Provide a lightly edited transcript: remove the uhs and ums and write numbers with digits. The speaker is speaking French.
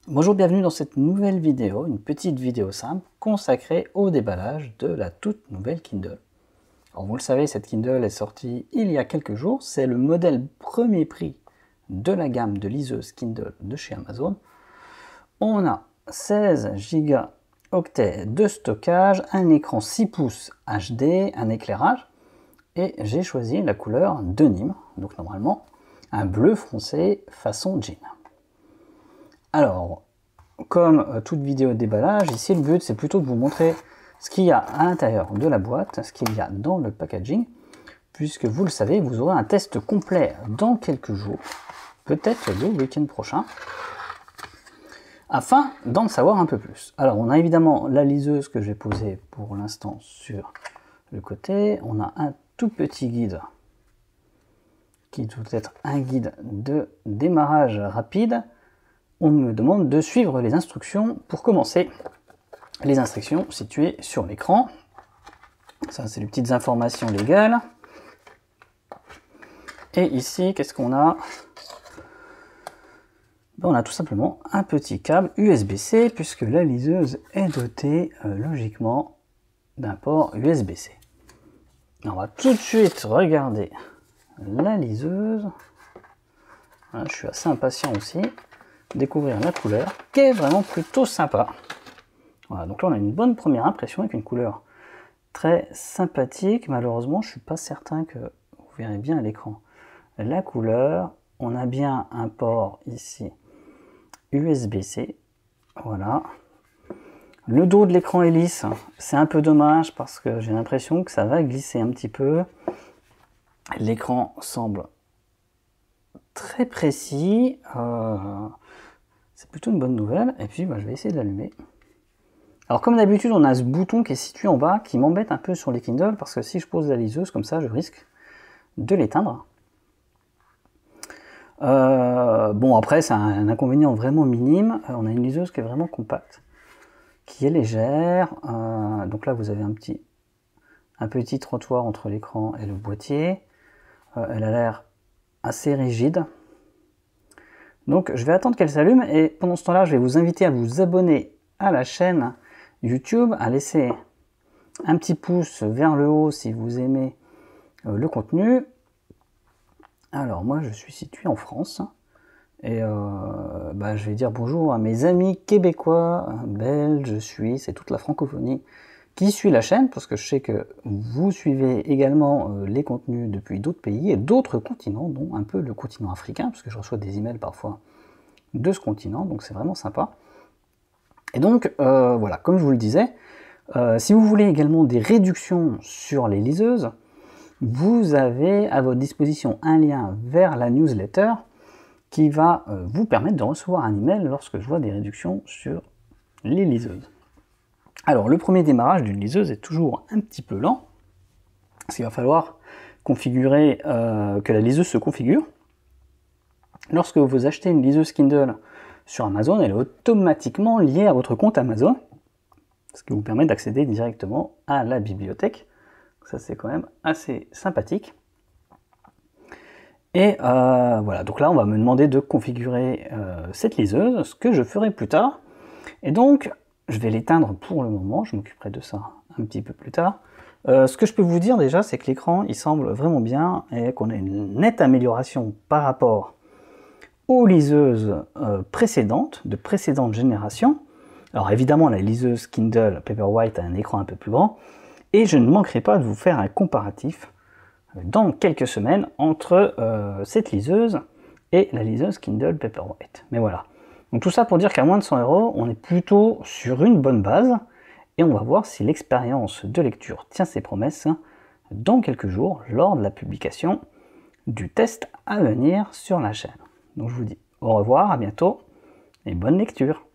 Bonjour, bienvenue dans cette nouvelle vidéo, une petite vidéo simple consacrée au déballage de la toute nouvelle Kindle. Alors vous le savez, cette Kindle est sortie il y a quelques jours, c'est le modèle premier prix de la gamme de liseuses Kindle de chez Amazon. On a 16 Go de stockage, un écran 6 pouces HD, un éclairage, et j'ai choisi la couleur de Nîmes, donc normalement un bleu foncé façon jean. Alors, comme toute vidéo de déballage, ici le but c'est plutôt de vous montrer ce qu'il y a à l'intérieur de la boîte, ce qu'il y a dans le packaging, puisque vous le savez, vous aurez un test complet dans quelques jours, peut-être le week-end prochain, afin d'en savoir un peu plus. Alors on a évidemment la liseuse que je vais poser pour l'instant sur le côté, on a un tout petit guide qui doit être un guide de démarrage rapide. On me demande de suivre les instructions pour commencer. Les instructions situées sur l'écran. Ça, c'est les petites informations légales. Et ici, qu'est-ce qu'on a? On a tout simplement un petit câble USB-C, puisque la liseuse est dotée logiquement d'un port USB-C. On va tout de suite regarder la liseuse. Voilà, je suis assez impatient aussi. Découvrir la couleur, qui est vraiment plutôt sympa. Voilà, donc là on a une bonne première impression avec une couleur très sympathique. Malheureusement, je suis pas certain que vous verrez bien à l'écran la couleur. On a bien un port ici USB-C. Voilà. Le dos de l'écran est lisse. C'est un peu dommage parce que j'ai l'impression que ça va glisser un petit peu. L'écran semble très précis. C'est plutôt une bonne nouvelle. Et puis je vais essayer de l'allumer. Alors comme d'habitude, on a ce bouton qui est situé en bas qui m'embête un peu sur les Kindle parce que si je pose la liseuse comme ça, je risque de l'éteindre. Bon, après c'est un inconvénient vraiment minime. On a une liseuse qui est vraiment compacte, qui est légère. Donc là vous avez un petit trottoir entre l'écran et le boîtier. Elle a l'air assez rigide. Donc je vais attendre qu'elle s'allume et pendant ce temps-là, je vais vous inviter à vous abonner à la chaîne YouTube, à laisser un petit pouce vers le haut si vous aimez le contenu. Alors moi je suis situé en France et je vais dire bonjour à mes amis québécois, belges, suisses et toute la francophonie qui suit la chaîne, parce que je sais que vous suivez également les contenus depuis d'autres pays et d'autres continents, dont un peu le continent africain, parce que je reçois des emails parfois de ce continent, donc c'est vraiment sympa. Et donc, voilà, comme je vous le disais, si vous voulez également des réductions sur les liseuses, vous avez à votre disposition un lien vers la newsletter qui va vous permettre de recevoir un email lorsque je vois des réductions sur les liseuses. Alors, le premier démarrage d'une liseuse est toujours un petit peu lent, parce qu'il va falloir configurer, que la liseuse se configure. Lorsque vous achetez une liseuse Kindle sur Amazon, elle est automatiquement liée à votre compte Amazon, ce qui vous permet d'accéder directement à la bibliothèque. Ça, c'est quand même assez sympathique. Et voilà, donc là, on va me demander de configurer cette liseuse, ce que je ferai plus tard. Et donc, je vais l'éteindre pour le moment, je m'occuperai de ça un petit peu plus tard. Ce que je peux vous dire déjà, c'est que l'écran, il semble vraiment bien et qu'on a une nette amélioration par rapport aux liseuses précédentes, de précédentes générations. Alors évidemment, la liseuse Kindle Paperwhite a un écran un peu plus grand, et je ne manquerai pas de vous faire un comparatif dans quelques semaines entre cette liseuse et la liseuse Kindle Paperwhite. Mais voilà. Donc tout ça pour dire qu'à moins de 100 €, on est plutôt sur une bonne base, et on va voir si l'expérience de lecture tient ses promesses dans quelques jours, lors de la publication du test à venir sur la chaîne. Donc je vous dis au revoir, à bientôt, et bonne lecture.